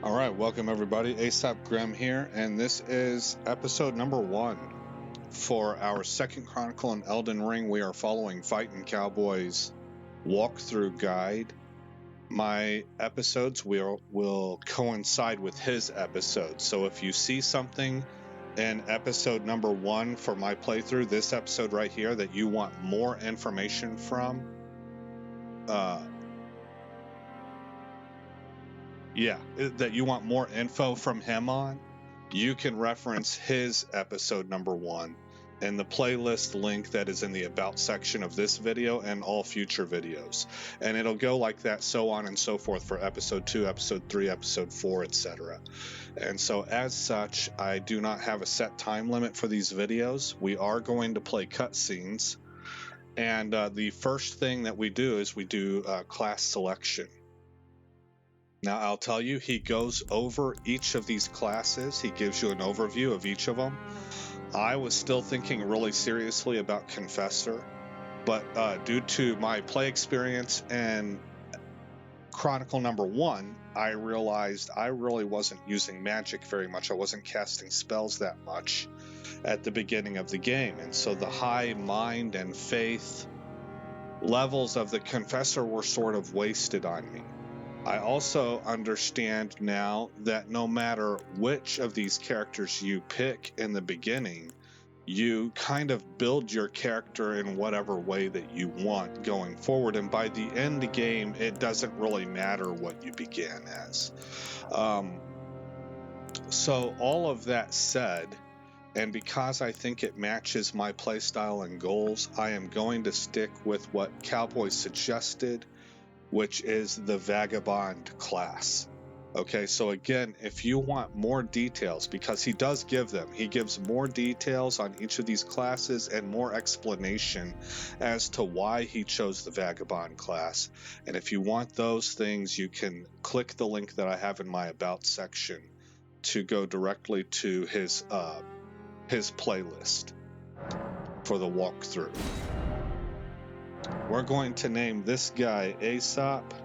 Alright, welcome everybody. Aesop Grimm here, and this is episode number 1 for our second Chronicle in Elden Ring. We are following FightinCowboy's walkthrough guide. My episodes will coincide with his episodes, so if you see something in episode number 1 for my playthrough, this episode right here, that you want more information from, that you want more info from him on, you can reference his episode number 1 in the playlist link that is in the About section of this video and all future videos. And it'll go like that, so on and so forth, for episode 2, episode 3, episode 4, etc. And so as such, I do not have a set time limit for these videos. We are going to play cutscenes. And the first thing that we do is we do class selection. Now, I'll tell you, he goes over each of these classes. He gives you an overview of each of them. I was still thinking really seriously about Confessor, but due to my play experience and Chronicle number 1, I realized I really wasn't using magic very much. I wasn't casting spells that much at the beginning of the game. And so the high mind and faith levels of the Confessor were sort of wasted on me. I also understand now that no matter which of these characters you pick in the beginning, you kind of build your character in whatever way that you want going forward. And by the end game, it doesn't really matter what you began as. So all of that said, and because I think it matches my playstyle and goals, I am going to stick with what Cowboy suggested, which is the Vagabond class. Okay, so again, if you want more details, because he does give them, he gives more details on each of these classes and more explanation as to why he chose the Vagabond class. And if you want those things, you can click the link that I have in my About section to go directly to his playlist for the walkthrough. We're going to name this guy Aesop.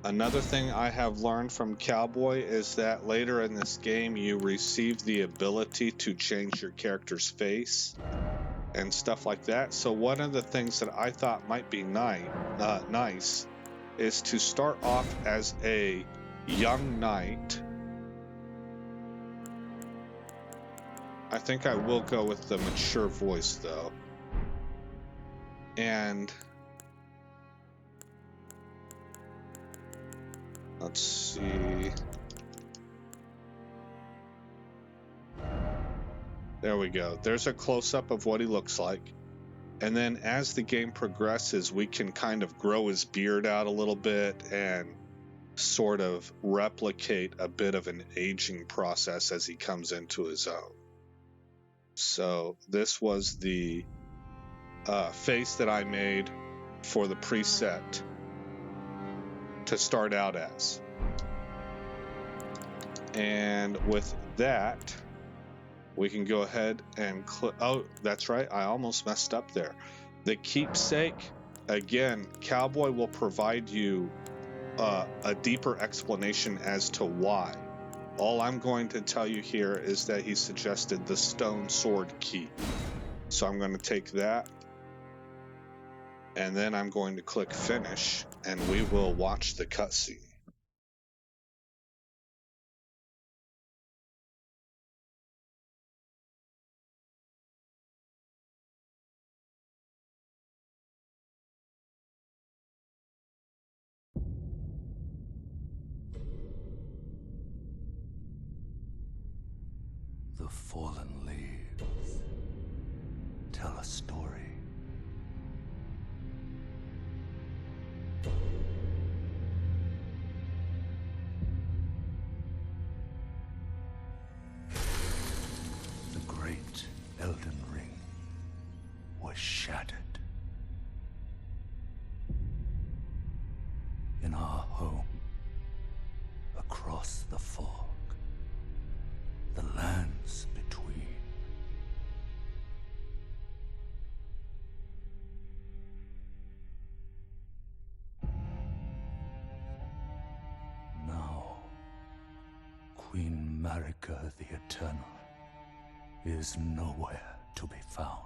Another thing I have learned from Cowboy is that later in this game you receive the ability to change your character's face and stuff like that. So one of the things that I thought might be nice is to start off as a young knight. I think I will go with the mature voice though. And let's see. There we go. There's a close-up of what he looks like. And then as the game progresses, we can kind of grow his beard out a little bit and sort of replicate a bit of an aging process as he comes into his own. So this was the face that I made for the preset to start out as. And with that, we can go ahead and click. Oh, that's right, I almost messed up there. The keepsake, again, Cowboy will provide you a deeper explanation as to why. All I'm going to tell you here is that he suggested the stone sword key. So I'm going to take that, and then I'm going to click finish, and we will watch the cutscene. The fallen leaves tell a story. The great Elden Ring was shattered. In our home, across the fog, the lands between, Queen Marika the Eternal is nowhere to be found.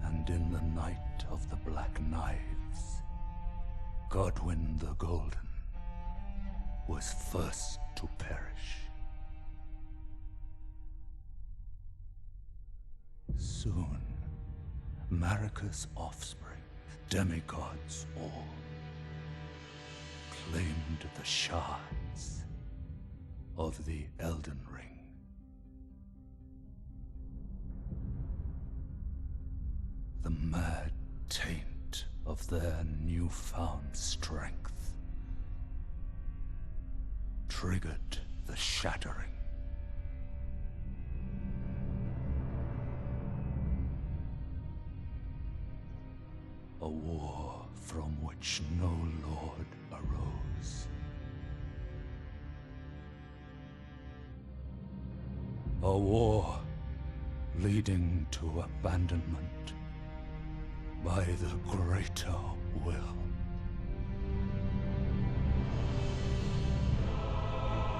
And in the night of the Black Knives, Godwyn the Golden was first to perish. Soon, Marika's offspring, demigods all, claimed the shards of the Elden Ring. The mad taint of their newfound strength triggered the shattering. A war from which no lord arose. A war leading to abandonment by the greater will.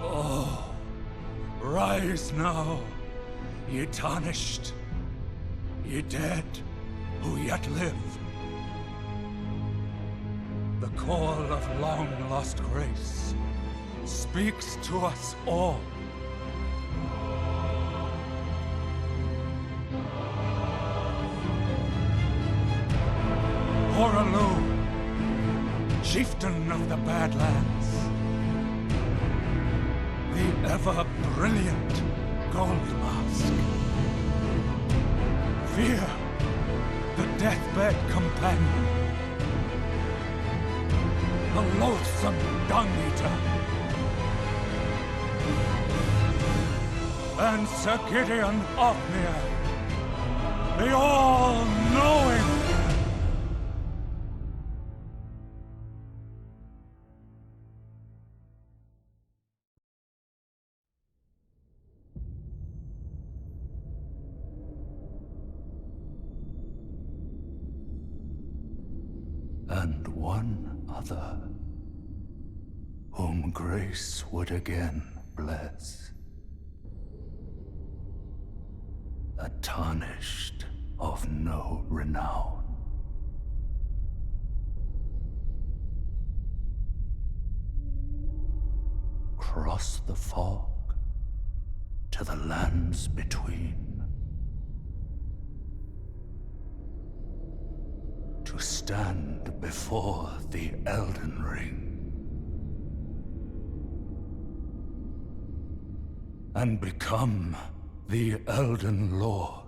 Oh, rise now, ye tarnished, ye dead who yet live. The call of long-lost grace speaks to us all. Horalu, chieftain of the Badlands, the ever-brilliant Gold Mask. Fear, the deathbed companion, the loathsome Dung-Eater, and Sir Gideon Othmere, the all-knowing. And one other, whom grace would again bless. A tarnished of no renown. Cross the fog to the lands between. To stand before the Elden Ring and become the Elden Lord.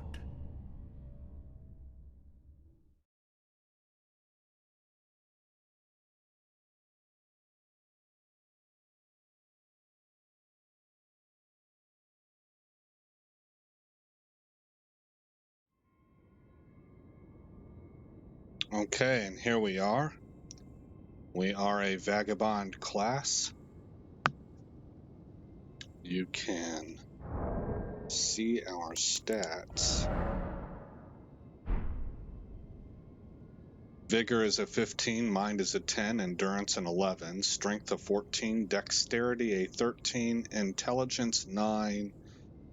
Okay, and here we are. We are a vagabond class. You can see our stats. Vigor is a 15, Mind is a 10, Endurance an 11, Strength a 14, Dexterity a 13, Intelligence 9,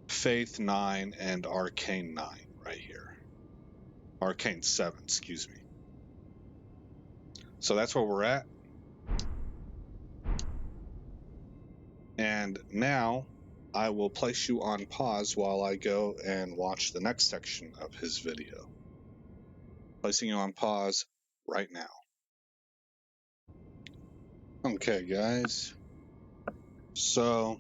Faith 9, and Arcane 9 right here. Arcane 7, excuse me. So that's where we're at. And now I will place you on pause while I go and watch the next section of his video. Placing you on pause right now. Okay, guys. So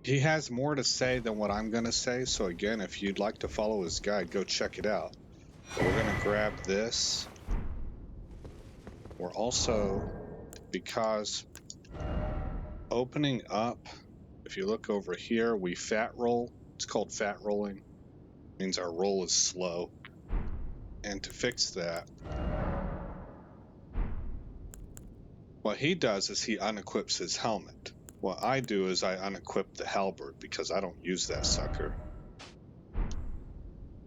he has more to say than what I'm going to say. So again, if you'd like to follow his guide, go check it out. But we're going to grab this. We're also, because opening up, if you look over here, we fat roll. It's called fat rolling. It means our roll is slow. And to fix that, what he does is he unequips his helmet. What I do is I unequip the halberd because I don't use that sucker.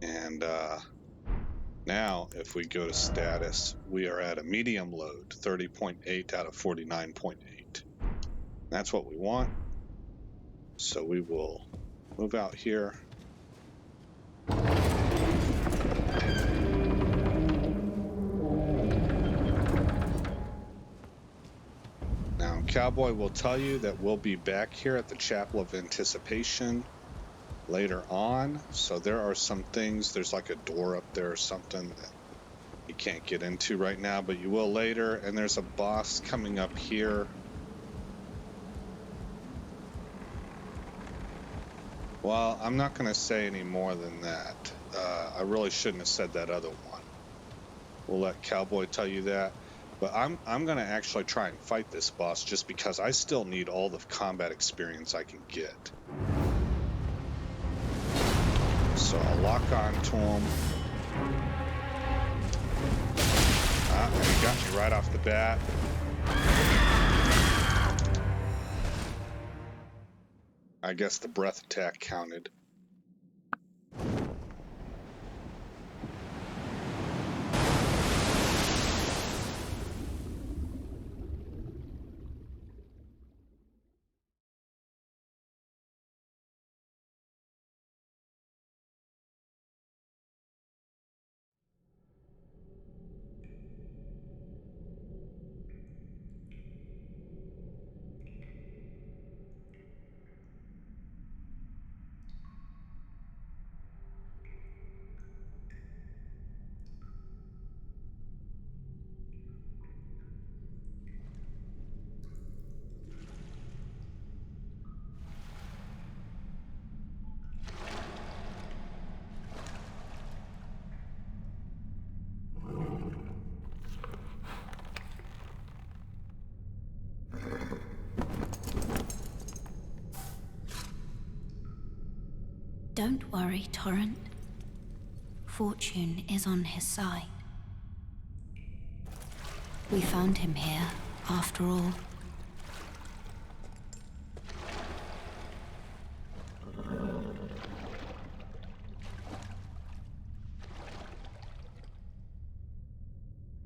And Now, if we go to status, we are at a medium load, 30.8 out of 49.8. That's what we want. So we will move out here. Now, Cowboy will tell you that we'll be back here at the Chapel of Anticipation later on. So there are some things, there's like a door up there or something that you can't get into right now, but you will later. And there's a boss coming up here. Well, I'm not going to say any more than that. I really shouldn't have said that other one. We'll let Cowboy tell you that. But I'm going to actually try and fight this boss just because I still need all the combat experience I can get. So I'll lock on to him. And he got me right off the bat. I guess the breath attack counted. Don't worry, Torrent. Fortune is on his side. We found him here, after all.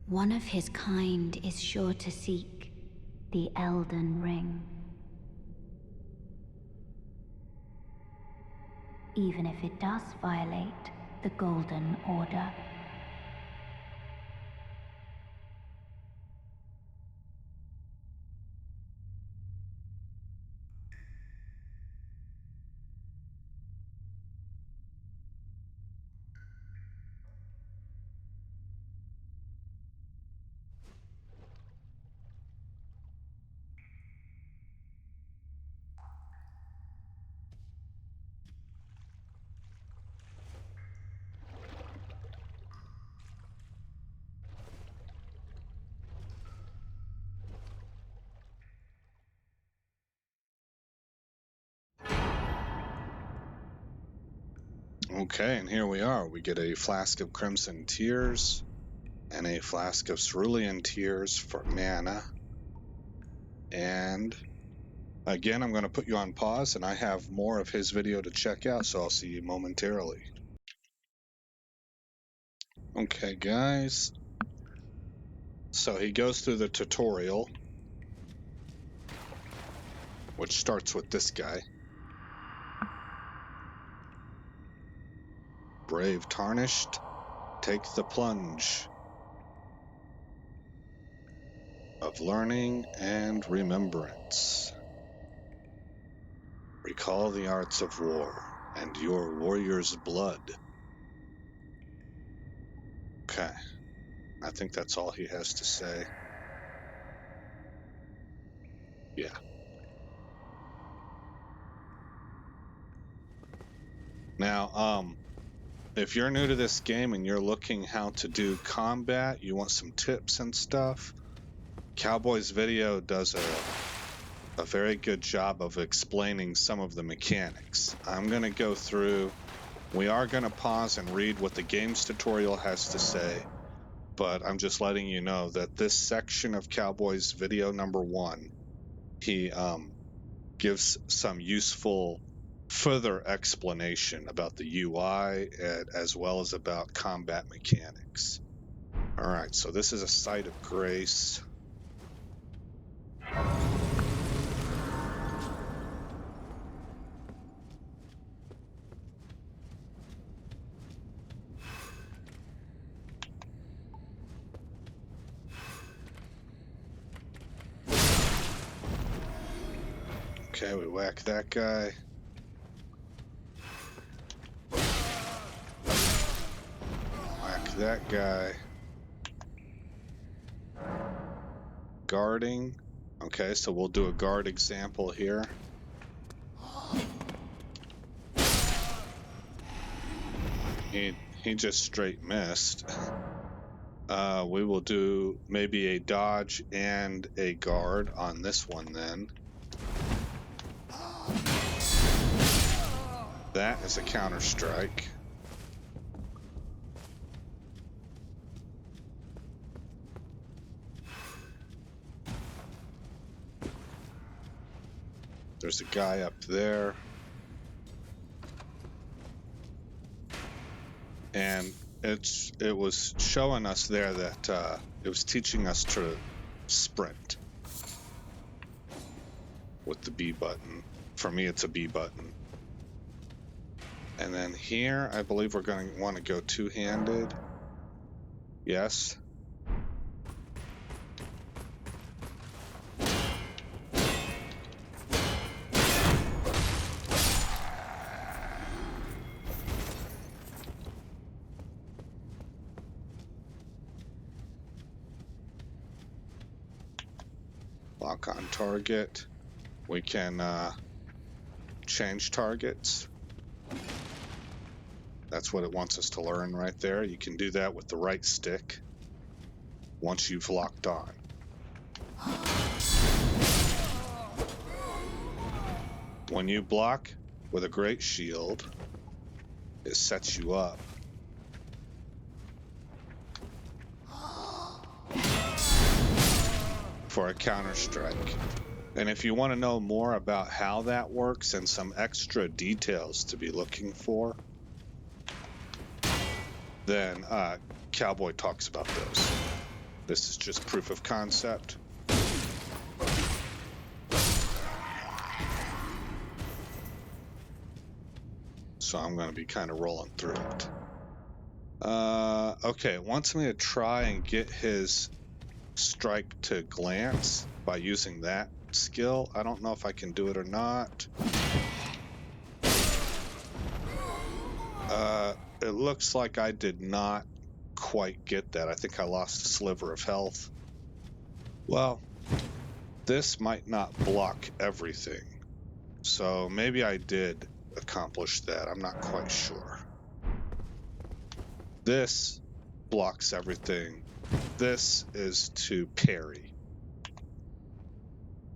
One of his kind is sure to seek the Elden Ring. Even if it does violate the Golden Order. Okay, and here we are. We get a flask of Crimson Tears and a flask of Cerulean Tears for mana. And again, I'm going to put you on pause, and I have more of his video to check out, so I'll see you momentarily. Okay, guys. So he goes through the tutorial, which starts with this guy. Brave Tarnished, take the plunge of learning and remembrance. Recall the arts of war and your warrior's blood. Okay, I think that's all he has to say. Yeah. Now, if you're new to this game and you're looking how to do combat, you want some tips and stuff, Cowboy's video does a very good job of explaining some of the mechanics. I'm going to go through. We are going to pause and read what the game's tutorial has to say, but I'm just letting you know that this section of Cowboy's video number 1, he gives some useful further explanation about the UI as well as about combat mechanics. All right, so this is a site of grace. Okay, we whack that guy. Whack that guy. Guarding. Okay, so we'll do a guard example here. He just straight missed. We will do maybe a dodge and a guard on this one then. That is a counter strike. There's a guy up there. And it was showing us there that it was teaching us to sprint with the B button. For me, it's a B button. And then here, I believe we're going to want to go two-handed. Yes. Lock on target. We can change targets. That's what it wants us to learn right there. You can do that with the right stick once you've locked on. When you block with a great shield, it sets you up. For a counter strike. And if you want to know more about how that works and some extra details to be looking for, then Cowboy talks about those. This is just proof of concept. So I'm going to be kind of rolling through it. Okay, it wants me to try and get his strike to glance by using that skill. I don't know if I can do it or not. It looks like I did not quite get that. I think I lost a sliver of health. Well, this might not block everything. So maybe I did accomplish that. I'm not quite sure. This blocks everything. This is to parry.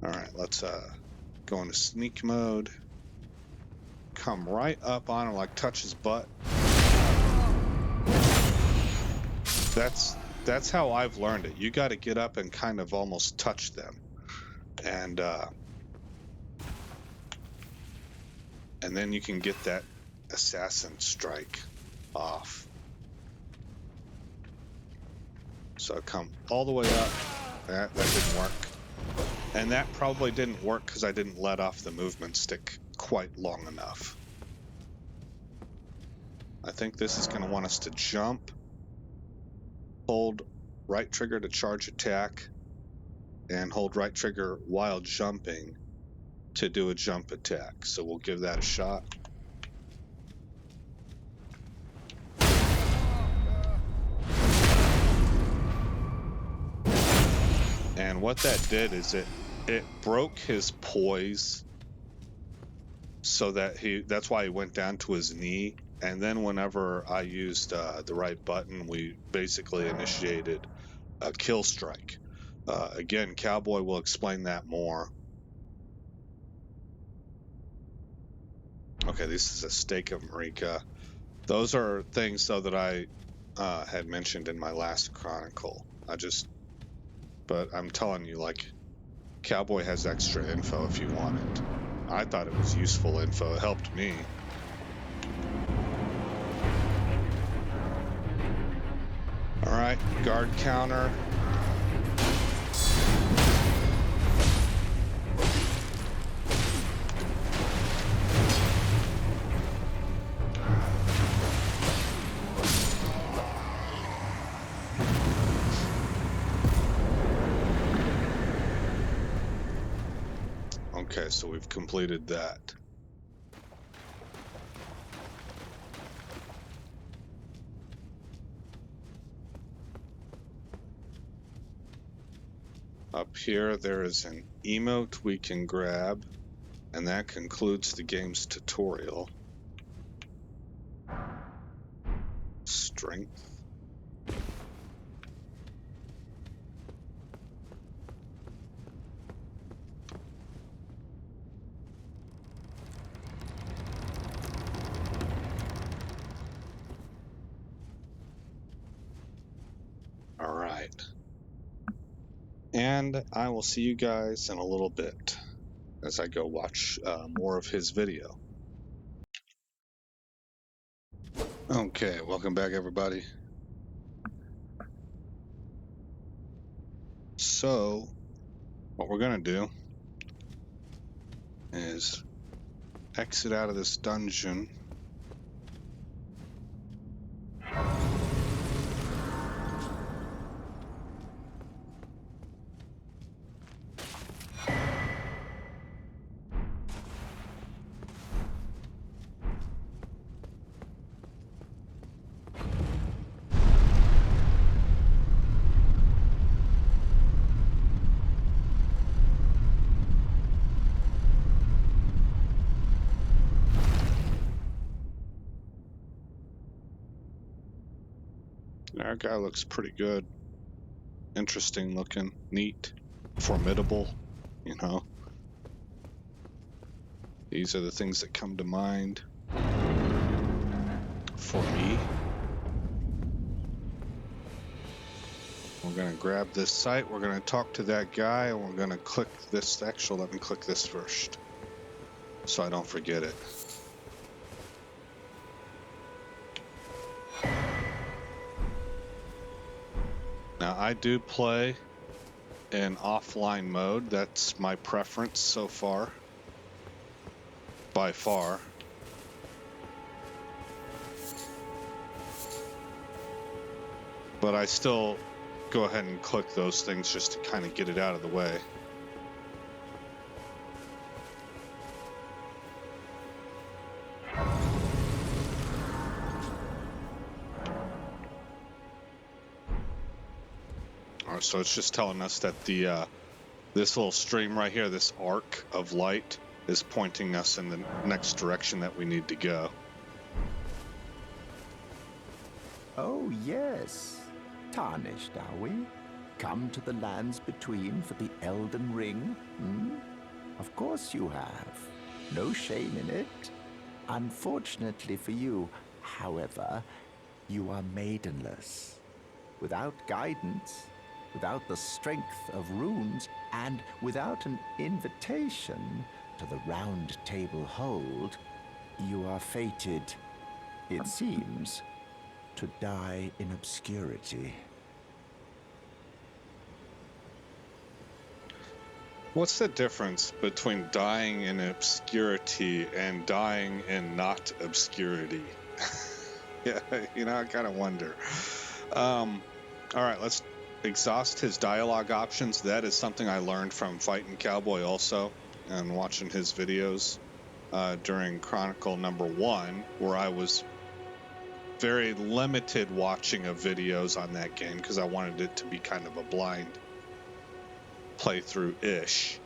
All right, let's go into sneak mode. Come right up on him, like touch his butt. That's how I've learned it. You got to get up and kind of almost touch them, and then you can get that assassin strike off. So come all the way up. That didn't work. And that probably didn't work because I didn't let off the movement stick quite long enough. I think this is going to want us to jump, hold right trigger to charge attack, and hold right trigger while jumping to do a jump attack. So we'll give that a shot. And what that did is it broke his poise, so that that's why he went down to his knee. And then whenever I used the right button, we basically initiated a kill strike. Again, Cowboy will explain that more. Okay, this is a stake of Marika. Those are things, though, that I had mentioned in my last chronicle. But I'm telling you, like, Cowboy has extra info if you want it. I thought it was useful info. It helped me. All right, guard counter. Okay, so we've completed that. Up here, there is an emote we can grab, and that concludes the game's tutorial. Strength. All right. And I will see you guys in a little bit as I go watch more of his video. Okay, welcome back, everybody. So, what we're going to do is exit out of this dungeon. Our guy looks pretty good. Interesting looking, neat, formidable, you know. These are the things that come to mind for me. We're going to grab this site, we're going to talk to that guy, and we're going to click this. Actually, let me click this first so I don't forget it. Now, I do play in offline mode. That's my preference so far. By far. But I still go ahead and click those things just to kind of get it out of the way. Alright, so it's just telling us that the this little stream right here, this arc of light, is pointing us in the next direction that we need to go. Oh, yes. Tarnished, are we? Come to the lands between for the Elden Ring? Of course you have. No shame in it. Unfortunately for you, however, you are maidenless. Without guidance, without the strength of runes, and without an invitation to the Round Table Hold, you are fated, it seems, to die in obscurity. What's the difference between dying in obscurity and dying in not obscurity? Yeah, you know, I kind of wonder. All right, let's exhaust his dialogue options. That is something I learned from FightinCowboy also, and watching his videos during Chronicle number 1, where I was very limited watching of videos on that game because I wanted it to be kind of a blind playthrough-ish.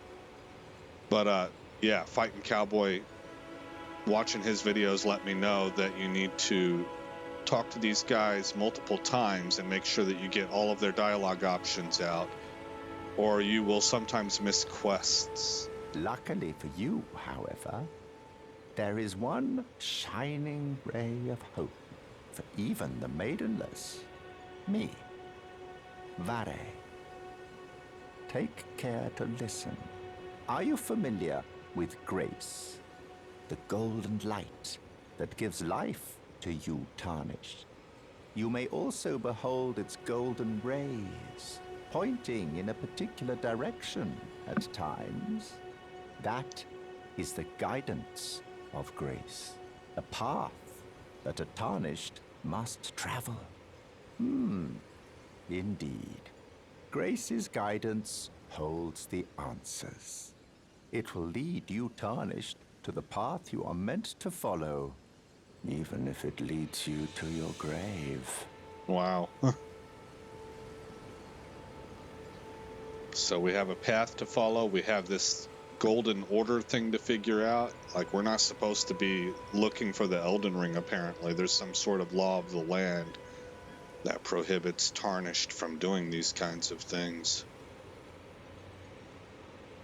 But yeah, FightinCowboy, watching his videos let me know that you need to talk to these guys multiple times and make sure that you get all of their dialogue options out, or you will sometimes miss quests. Luckily for you, however, there is one shining ray of hope for even the maidenless. Me. Vare. Take care to listen. Are you familiar with grace, the golden light that gives life to you tarnished. You may also behold its golden rays, pointing in a particular direction at times. That is the guidance of grace, a path that a tarnished must travel. Indeed. Grace's guidance holds the answers. It will lead you tarnished to the path you are meant to follow, even if it leads you to your grave. Wow. So we have a path to follow. We have this golden order thing to figure out. Like, we're not supposed to be looking for the Elden Ring, apparently. There's some sort of law of the land that prohibits tarnished from doing these kinds of things.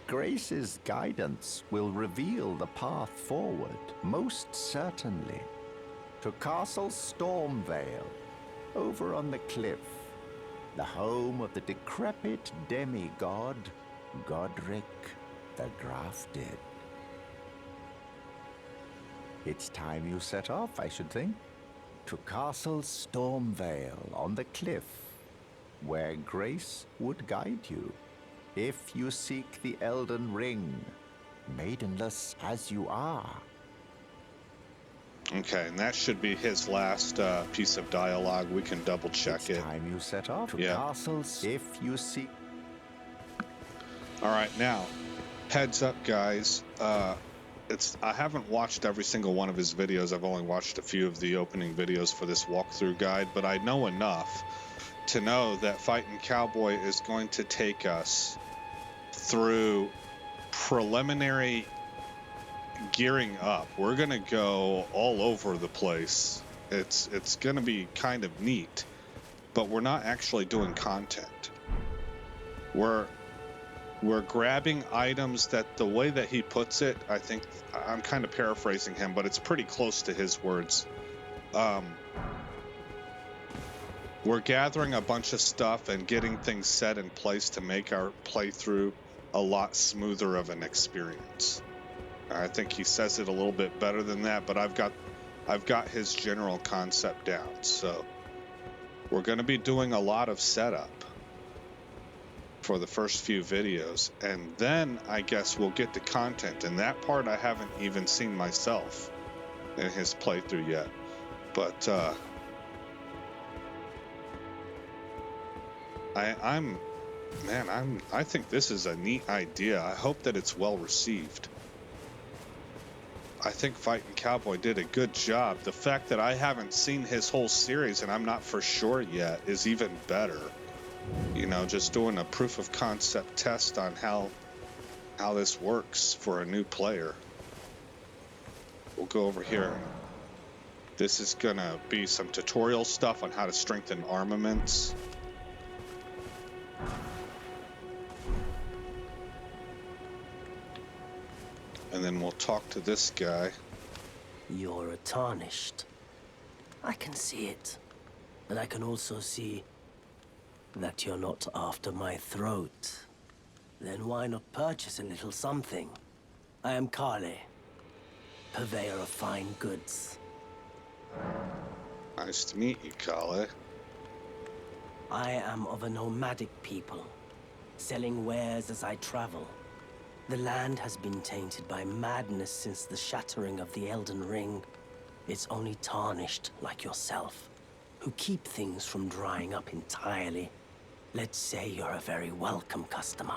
Grace's guidance will reveal the path forward, most certainly. To Castle Stormvale, over on the cliff, the home of the decrepit demigod, Godric the Grafted. It's time you set off, I should think, to Castle Stormvale on the cliff, where Grace would guide you, if you seek the Elden Ring, maidenless as you are. Okay, and that should be his last piece of dialogue. We can double check it. It's time you set off to castles if you seek. All right, now, heads up, guys. I haven't watched every single one of his videos. I've only watched a few of the opening videos for this walkthrough guide, but I know enough to know that FightinCowboy is going to take us through preliminary gearing up. We're gonna go all over the place. It's gonna be kind of neat, but we're not actually doing content. We're grabbing items that, the way that he puts it, I think I'm kind of paraphrasing him, but it's pretty close to his words. We're gathering a bunch of stuff and getting things set in place to make our playthrough a lot smoother of an experience. I think he says it a little bit better than that, but I've got his general concept down. So we're going to be doing a lot of setup for the first few videos, and then I guess we'll get to content, and that part I haven't even seen myself in his playthrough yet. But I think this is a neat idea. I hope that it's well received. I think FightinCowboy did a good job. The fact that I haven't seen his whole series and I'm not for sure yet is even better. You know, just doing a proof of concept test on how this works for a new player. We'll go over here. This is gonna be some tutorial stuff on how to strengthen armaments. And then we'll talk to this guy. You're a tarnished. I can see it. And I can also see that you're not after my throat. Then why not purchase a little something? I am Kale, purveyor of fine goods. Nice to meet you, Kale. I am of a nomadic people, selling wares as I travel. The land has been tainted by madness since the shattering of the Elden Ring. It's only tarnished like yourself, who keep things from drying up entirely. Let's say you're a very welcome customer.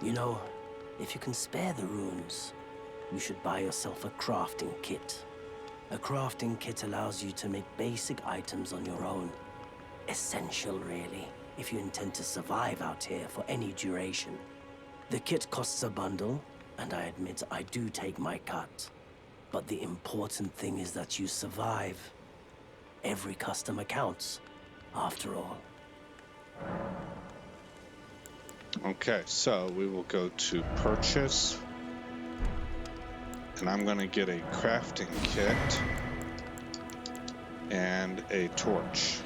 You know, if you can spare the runes, you should buy yourself a crafting kit. A crafting kit allows you to make basic items on your own. Essential, really, if you intend to survive out here for any duration. The kit costs a bundle, and I admit I do take my cut. But the important thing is that you survive. Every customer counts, after all. Okay, so we will go to purchase. And I'm going to get a crafting kit and a torch.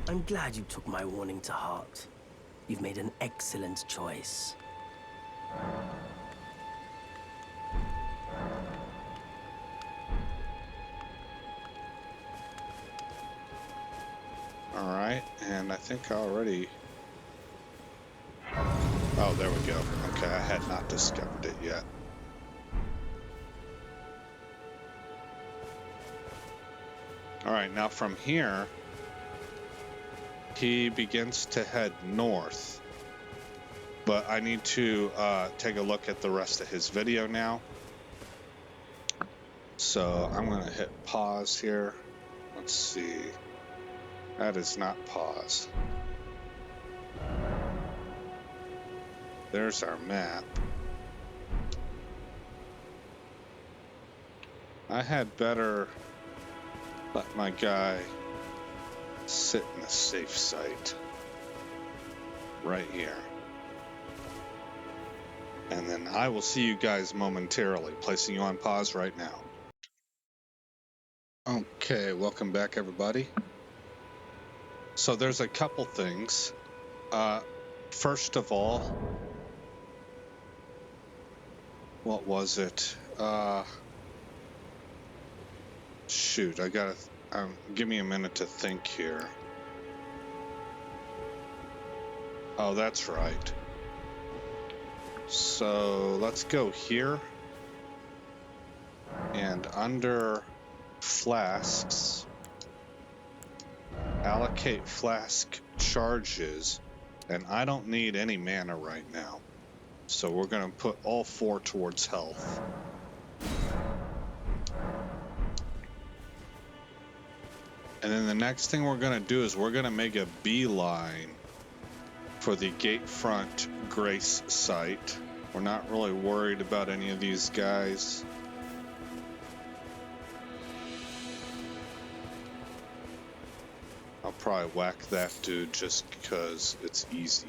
I'm glad you took my warning to heart. You've made an excellent choice. All right, and I think I already... Oh, there we go. Okay, I had not discovered it yet. All right, now from here, he begins to head north. But I need to take a look at the rest of his video now. So I'm going to hit pause here. Let's see. That is not pause. There's our map. I had better let my guy sit in a safe site right here. And then I will see you guys momentarily, placing you on pause right now. Okay, welcome back, everybody. So there's a couple things. First of all, what was it? Shoot, I gotta... give me a minute to think here. Oh, that's right. So let's go here. And under flasks, allocate flask charges. And I don't need any mana right now. So we're going to put all 4 towards health. And then the next thing we're going to do is we're going to make a beeline for the Gatefront Grace site. We're not really worried about any of these guys. I'll probably whack that dude just because it's easy.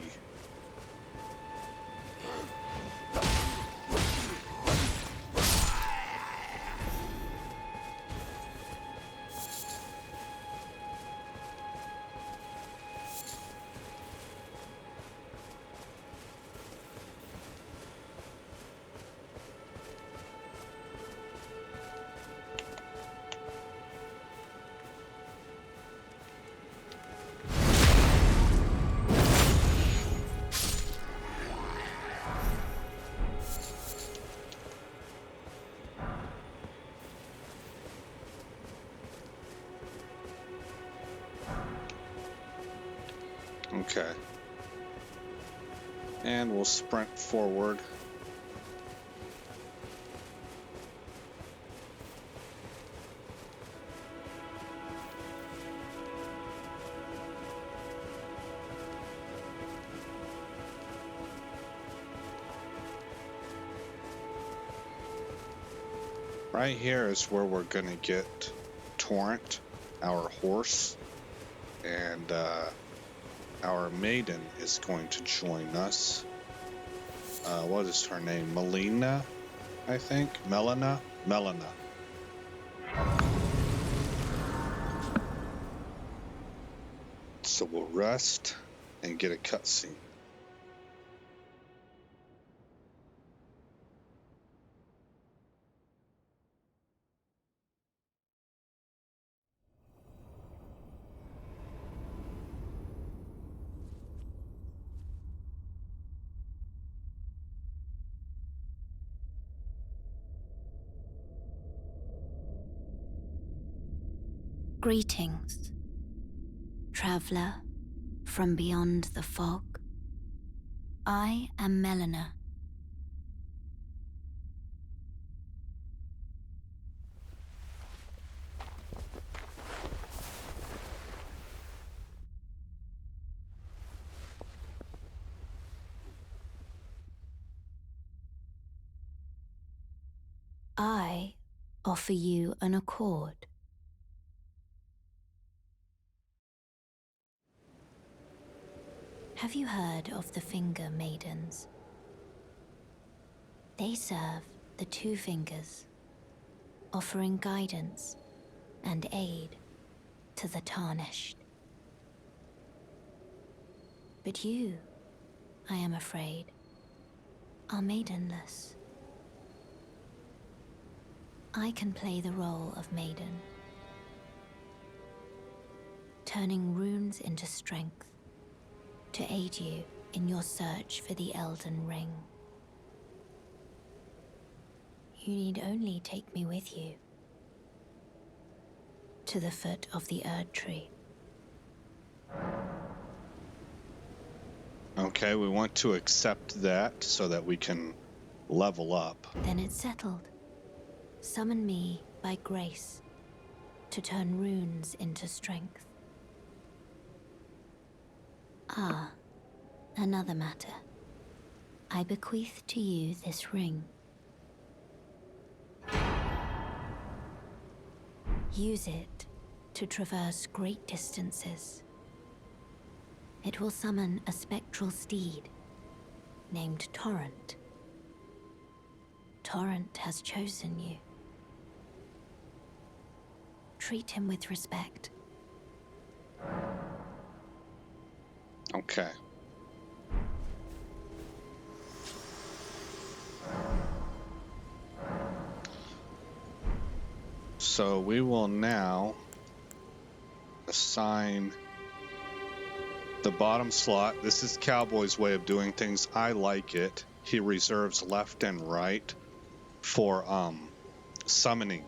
Okay. And we'll sprint forward. Right here is where we're gonna get Torrent, our horse, and our maiden is going to join us. What is her name? Melina, I think? Melina? So we'll rest and get a cutscene. Greetings, traveler from beyond the fog. I am Melina. I offer you an accord. Have you heard of the Finger Maidens? They serve the Two Fingers, offering guidance and aid to the Tarnished. But you, I am afraid, are maidenless. I can play the role of maiden, turning runes into strength to aid you in your search for the Elden Ring. You need only take me with you to the foot of the Erd Tree. Okay, we want to accept that so that we can level up. Then it's settled. Summon me by grace to turn runes into strength. Ah, another matter. I bequeath to you this ring. Use it to traverse great distances. It will summon a spectral steed named Torrent. Torrent has chosen you. Treat him with respect. Okay. So we will now assign the bottom slot. This is Cowboy's way of doing things. I like it. He reserves left and right for summoning.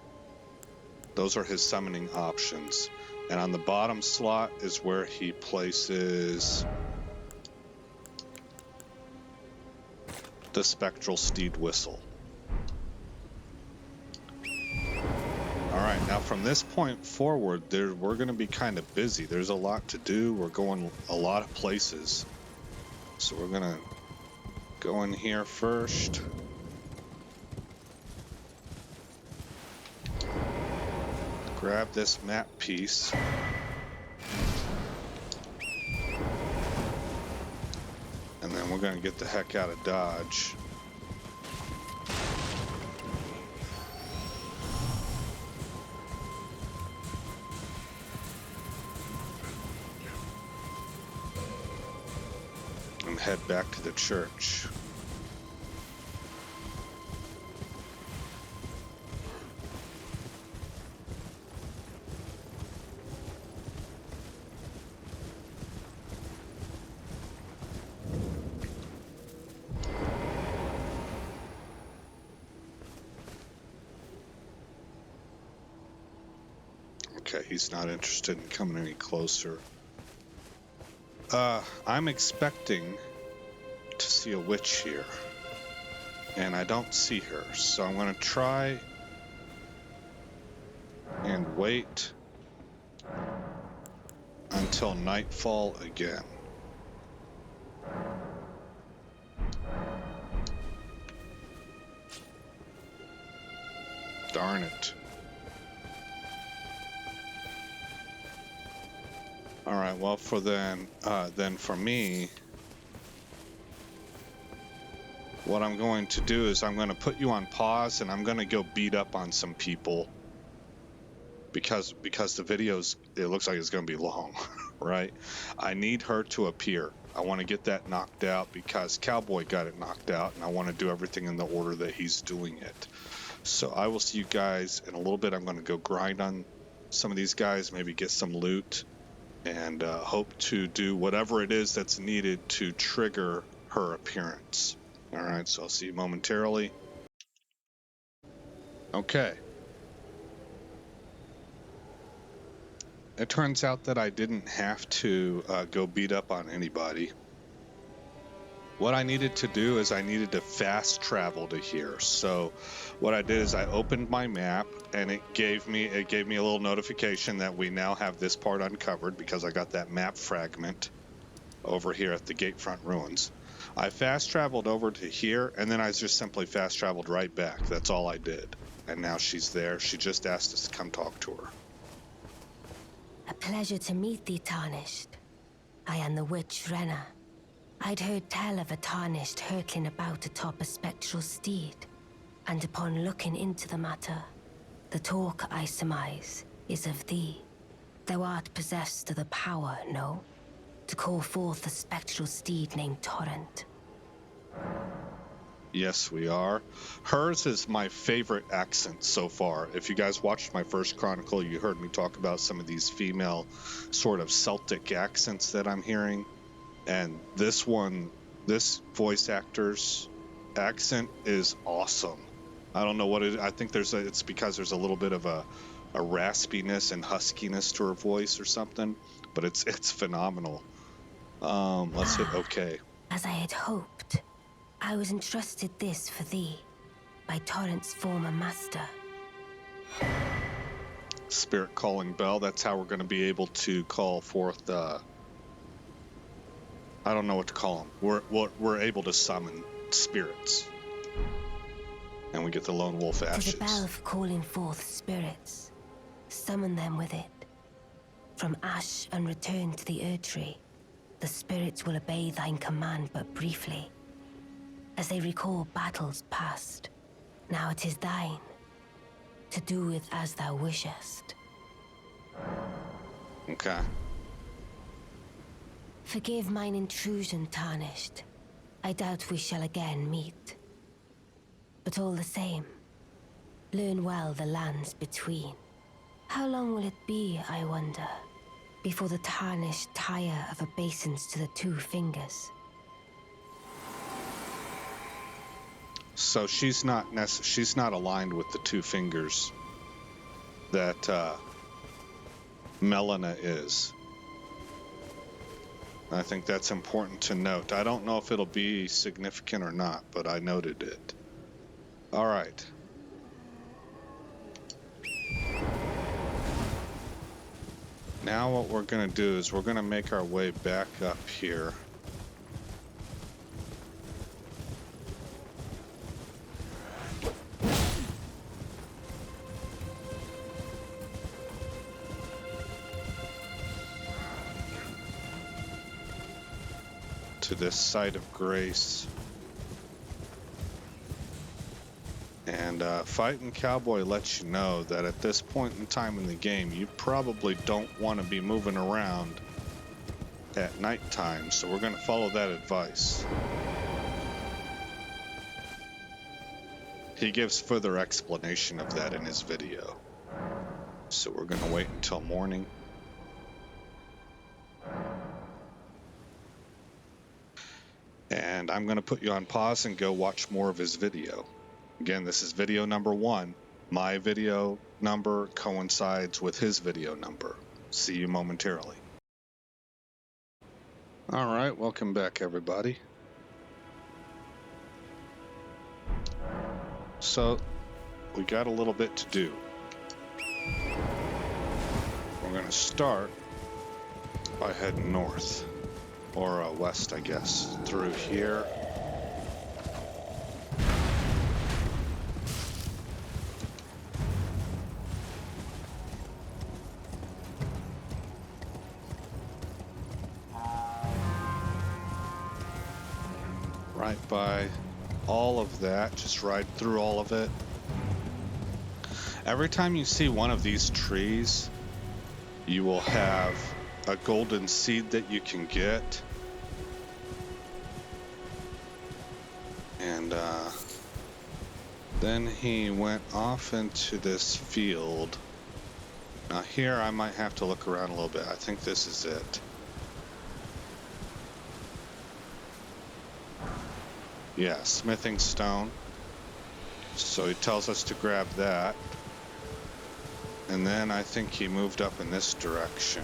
Those are his summoning options. And on the bottom slot is where he places the spectral steed whistle. All right, now from this point forward, we're going to be kind of busy. There's a lot to do. We're going a lot of places. So we're going to go in here first. Grab this map piece. And then we're going to get the heck out of Dodge. And head back to the church. Okay, he's not interested in coming any closer. I'm expecting to see a witch here, and I don't see her, so I'm going to try and wait until nightfall again. Darn it. All right, well, then for me, what I'm going to do is I'm going to put you on pause and I'm going to go beat up on some people because the video's, it looks like it's going to be long, right? I need her to appear. I want to get that knocked out because Cowboy got it knocked out, and I want to do everything in the order that he's doing it. So I will see you guys in a little bit. I'm going to go grind on some of these guys, maybe get some loot, and hope to do whatever it is that's needed to trigger her appearance. All right, so I'll see you momentarily. Okay. It turns out that I didn't have to go beat up on anybody. What I needed to do is I needed to fast travel to here. So what I did is I opened my map, and it gave me a little notification that we now have this part uncovered because I got that map fragment over here at the Gatefront Ruins. I fast traveled over to here, and then I just simply fast traveled right back. That's all I did. And now she's there. She just asked us to come talk to her. A pleasure to meet thee, Tarnished. I am the witch Renna. I'd heard tell of a Tarnished hurtling about atop a spectral steed, and upon looking into the matter, the talk, I surmise, is of thee. Thou art possessed of the power, no? to call forth a spectral steed named Torrent. Yes, we are. Hers is my favorite accent so far. If you guys watched my first Chronicle, you heard me talk about some of these female sort of Celtic accents that I'm hearing. And this one, this voice actor's accent is awesome. I don't know what it is. I think it's because there's a little bit of a raspiness and huskiness to her voice or something, but it's phenomenal. Let's hit OK. As I had hoped, I was entrusted this for thee by Torrent's former master. Spirit calling bell. That's how we're going to be able to call forth. I don't know what to call them. We're able to summon spirits, and we get the lone wolf ashes. 'Tis a bell for calling forth spirits. Summon them with it. From ash and return to the Erdtree, the spirits will obey thine command but briefly, as they recall battles past. Now it is thine, to do with as thou wishest. Okay. Forgive mine intrusion, Tarnished. I doubt we shall again meet. But all the same, learn well the lands between. How long will it be, I wonder, before the Tarnished tire of obeisance to the two fingers? So she's not aligned with the two fingers that Melina is. I think that's important to note. I don't know if it'll be significant or not, but I noted it. All right. Now what we're going to do is we're going to make our way back up here. To this site of grace. And FightinCowboy lets you know that at this point in time in the game, you probably don't want to be moving around at nighttime, so we're going to follow that advice. He gives further explanation of that in his video. So we're going to wait until morning. And I'm going to put you on pause and go watch more of his video. Again, this is video number 1. My video number coincides with his video number. See you momentarily. All right, welcome back, everybody. So, we got a little bit to do. We're going to start by heading north. Or west, I guess, through here. Right by all of that, just ride through all of it. Every time you see one of these trees, you will have a golden seed that you can get. And then he went off into this field. Now here I might have to look around a little bit. I think this is it. Yeah, smithing stone. So he tells us to grab that. And then I think he moved up in this direction.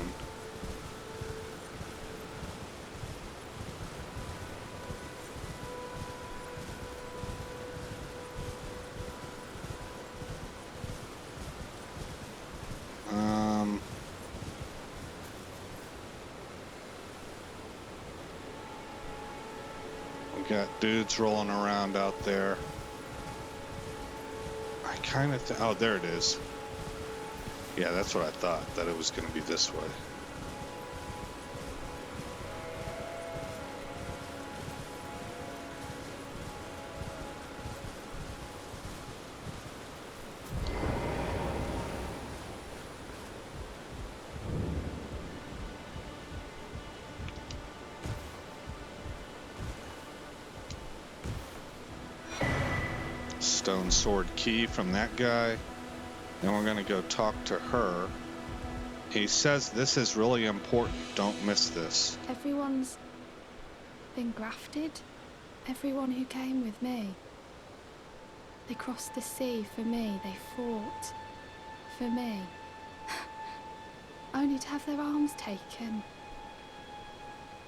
We got dudes rolling around out there. I kind of oh, there it is. Yeah, that's what I thought, that it was going to be this way. stone sword key from that guy. And we're going to go talk to her. He says this is really important. Don't miss this. Everyone's been grafted. Everyone who came with me. They crossed the sea for me. They fought for me. Only to have their arms taken.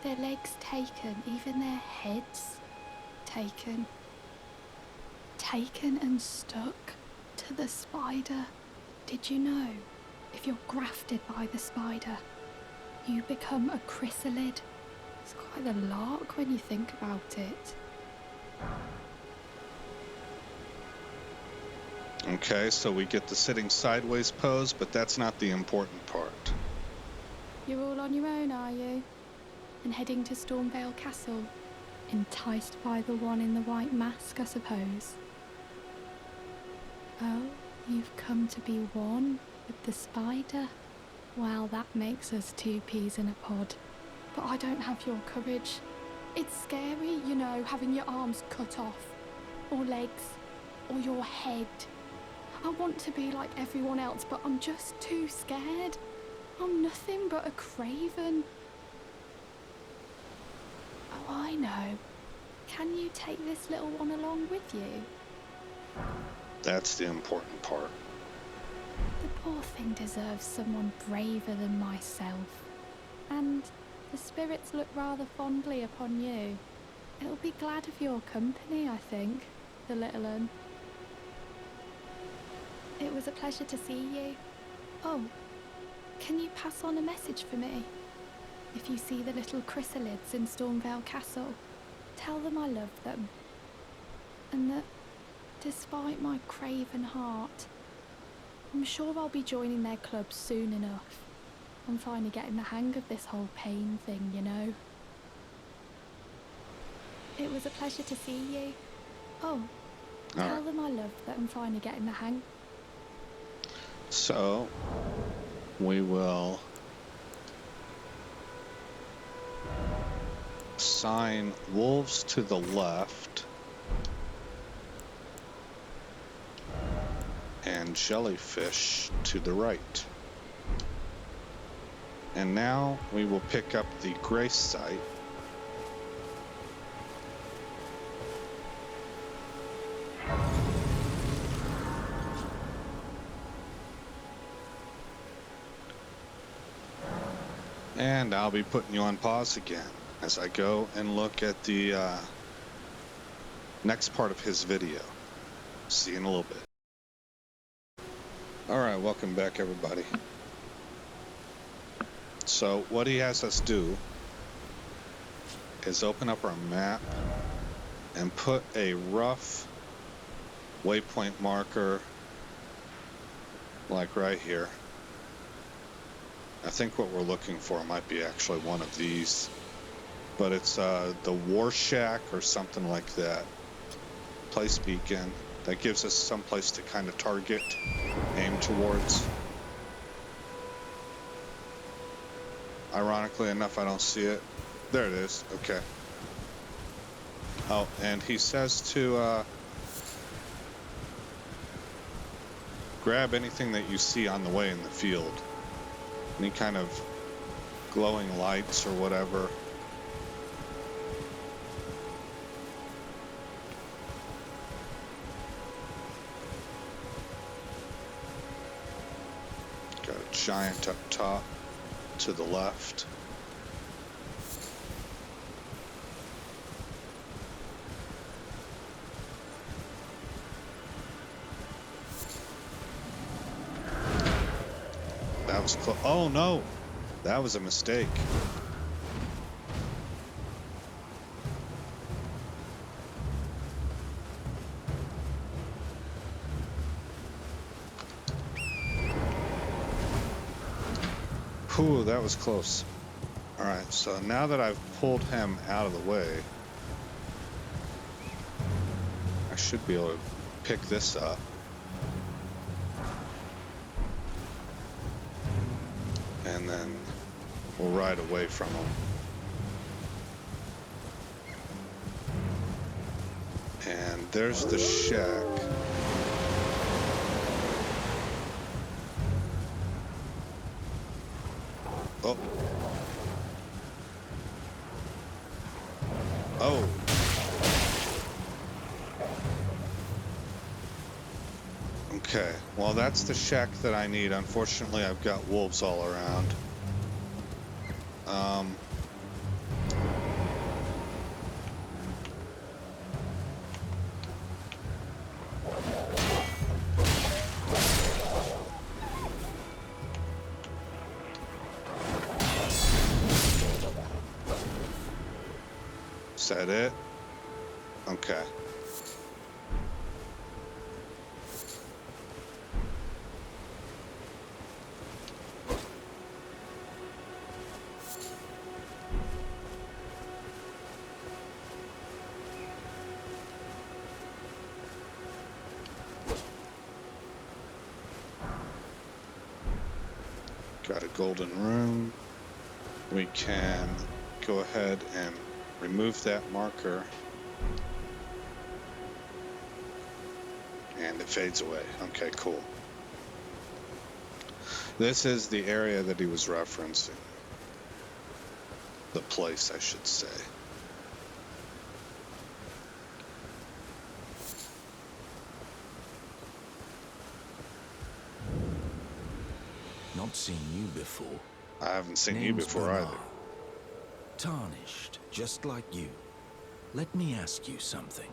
Their legs taken. Even their heads taken. Taken and stuck to the spider. Did you know? If you're grafted by the spider, you become a chrysalid. It's quite a lark when you think about it. Okay, so we get the sitting sideways pose, but that's not the important part. You're all on your own, are you? And heading to Stormvale Castle? Enticed by the one in the white mask, I suppose. Oh, you've come to be one with the spider? Well, that makes us two peas in a pod. But I don't have your courage. It's scary, you know, having your arms cut off. Or legs. Or your head. I want to be like everyone else, but I'm just too scared. I'm nothing but a craven. Oh, I know. Can you take this little one along with you? That's the important part. The poor thing deserves someone braver than myself. And the spirits look rather fondly upon you. It'll be glad of your company, I think, the little un. It was a pleasure to see you. Oh, can you pass on a message for me? If you see the little chrysalids in Stormvale Castle, tell them I love them. And that, despite my craven heart, I'm sure I'll be joining their club soon enough. I'm finally getting the hang of this whole pain thing, you know. It was a pleasure to see you. Oh, tell them I love that I'm finally getting the hang. So, we will assign wolves to the left and jellyfish to the right. And now we will pick up the grace site. And I'll be putting you on pause again as I go and look at the next part of his video. See you in a little bit. Alright, welcome back everybody. So what he has us do is open up our map and put a rough waypoint marker like right here. I think what we're looking for might be actually one of these, but it's the War Shack or something like that. Place beacon that gives us some place to kind of target, aim towards. Ironically enough, I don't see it. There it is. Okay. Oh, and he says to grab anything that you see on the way in the field. Any kind of glowing lights or whatever. Got a giant up top to the left. That was close. Oh no, that was a mistake. Whew, that was close. Alright, so now that I've pulled him out of the way, I should be able to pick this up. And then we'll ride away from him. And there's the shack. Oh. Oh. Okay, well that's the shack that I need. Unfortunately, I've got wolves all around. Is that it? Okay. Got a golden rune. We can go ahead and remove that marker. And it fades away. Okay, cool. This is the area that he was referencing. The place, I should say. Not seen you before. I haven't seen you Name's before Bernard. either. Tarnished, just like you. Let me ask you something.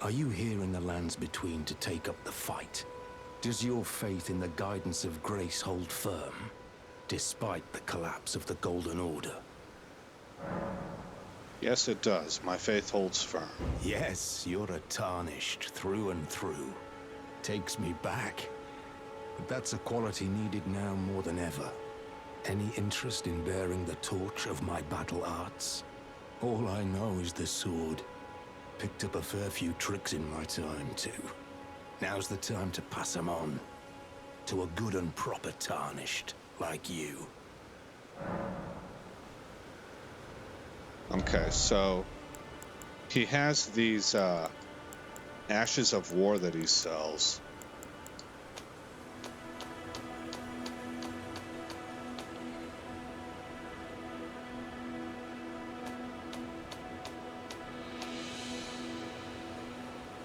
Are you here in the lands between to take up the fight? Does your faith in the guidance of grace hold firm, despite the collapse of the Golden Order? Yes, it does. My faith holds firm. Yes, you're a Tarnished through and through. Takes me back. But that's a quality needed now more than ever. Any interest in bearing the torch of my battle arts? All I know is the sword. Picked up a fair few tricks in my time, too. Now's the time to pass them on. To a good and proper Tarnished, like you. Okay, so he has these ashes of war that he sells.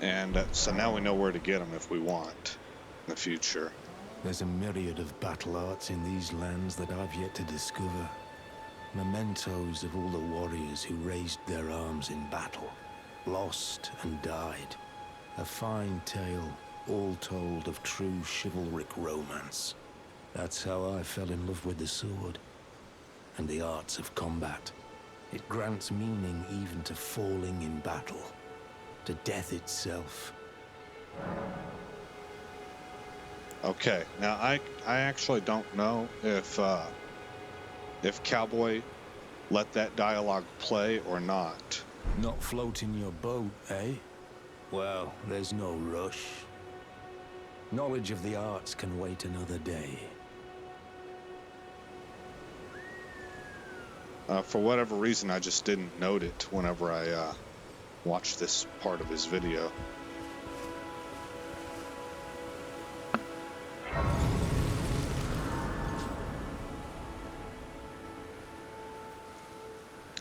And so now we know where to get them if we want in the future. There's a myriad of battle arts in these lands that I've yet to discover. Mementos of all the warriors who raised their arms in battle, lost and died. A fine tale, all told of true chivalric romance. That's how I fell in love with the sword and the arts of combat. It grants meaning even to falling in battle, to death itself. Okay, now I actually don't know if Cowboy let that dialogue play or not. Not floating your boat, eh? Well, there's no rush. Knowledge of the arts can wait another day. For whatever reason, I just didn't note it whenever I watched this part of his video.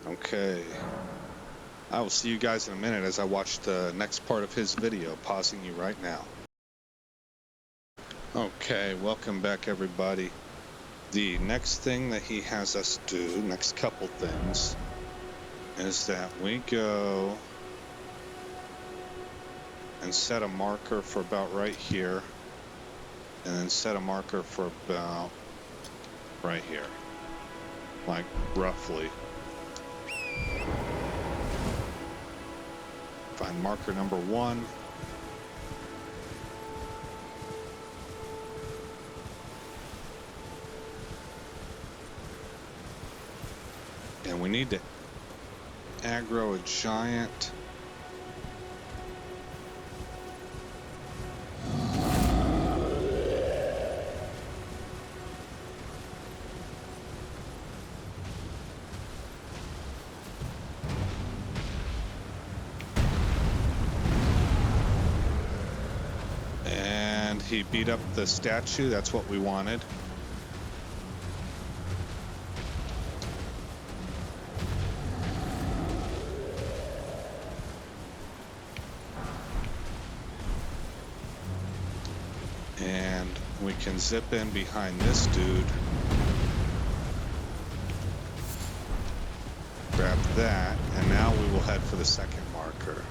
Okay. I will see you guys in a minute as I watch the next part of his video, pausing you right now. Okay, welcome back everybody. The next thing that he has us do, next couple things, is that we go and set a marker for about right here, and then set a marker for about right here, like roughly. Find marker number 1. And we need to aggro a giant. he beat up the statue. That's what we wanted. And we can zip in behind this dude. Grab that, and now we will head for the second marker.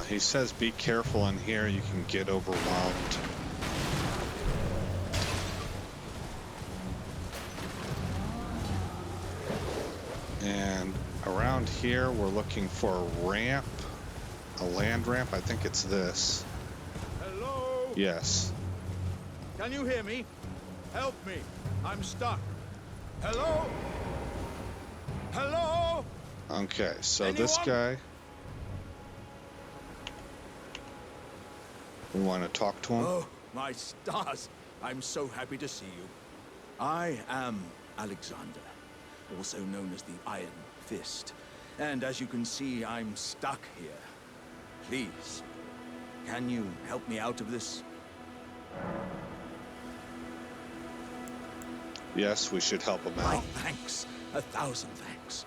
He says be careful in here, you can get overwhelmed. And around here we're looking for a ramp, a land ramp. I think it's this. Hello? Yes. Can you hear me? Help me. I'm stuck. Hello? Hello? Okay, so Anyone? this guy, we want to talk to him. Oh, my stars. I'm so happy to see you. I am Alexander, also known as the Iron Fist. And as you can see, I'm stuck here. Please, can you help me out of this? Yes, we should help him My out. thanks. 1,000 thanks.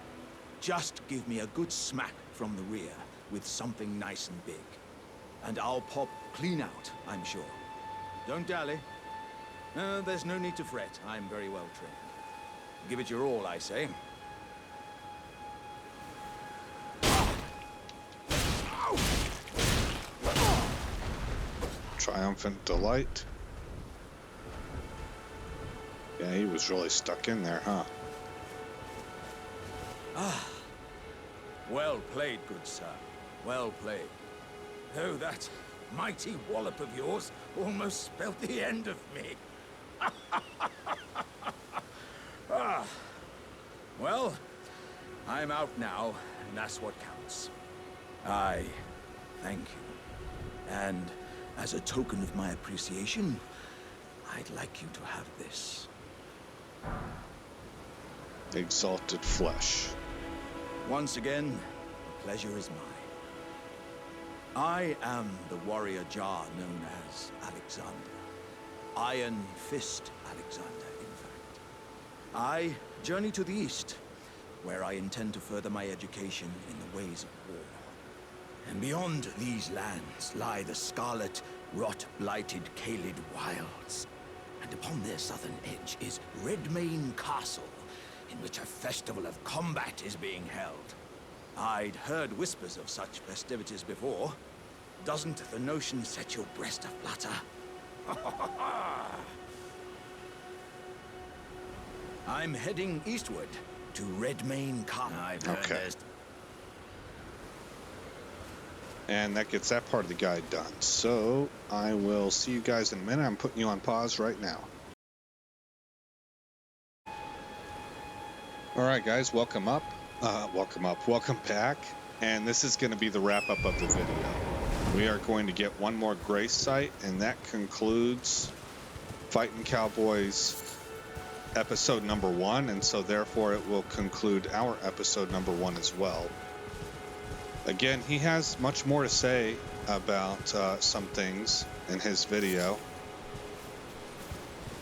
Just give me a good smack from the rear with something nice and big. And I'll pop clean out, I'm sure. Don't dally. There's no need to fret. I'm very well trained. Give it your all, I say. Triumphant delight. Yeah, he was really stuck in there, huh? Ah. Well played, good sir. Well played. Though that mighty wallop of yours almost spelled the end of me. Ah. Well, I'm out now, and that's what counts. I thank you. And as a token of my appreciation, I'd like you to have this. Exalted flesh. Once again, the pleasure is mine. I am the warrior Jar known as Alexander. Iron Fist Alexander, in fact. I journey to the east, where I intend to further my education in the ways of war. And beyond these lands lie the scarlet, rot-blighted Caelid wilds. And upon their southern edge is Redmane Castle, in which a festival of combat is being held. I'd heard whispers of such festivities before. Doesn't the notion set your breast aflutter? I'm heading eastward to Redmane Castle. I've heard there's... And that gets that part of the guide done. So I will see you guys in a minute. I'm putting you on pause right now. All right, guys, welcome back. And this is going to be the wrap up of the video. We are going to get one more grace site, and that concludes Fightin' Cowboy's episode number 1. And so therefore it will conclude our episode number 1 as well. Again, he has much more to say about some things in his video.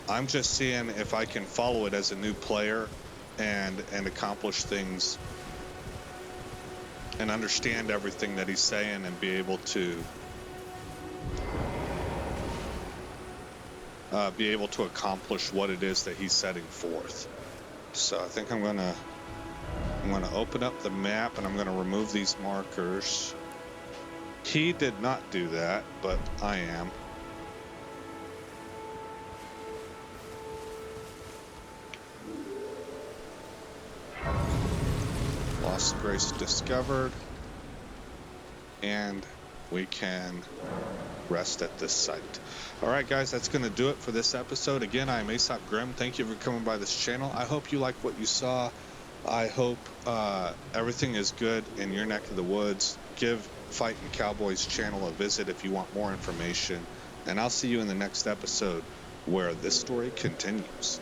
I'm just seeing if I can follow it as a new player and accomplish things and understand everything that he's saying and be able to accomplish what it is that he's setting forth. So I think I'm gonna open up the map and I'm gonna remove these markers. He did not do that, but I am. Lost Grace discovered, and we can rest at this site. Alright guys, that's going to do it for this episode. Again, I'm Aesop Grimm. Thank you for coming by this channel. I hope you liked what you saw. I hope everything is good in your neck of the woods. Give Fightin' Cowboy's channel a visit if you want more information. And I'll see you in the next episode where this story continues.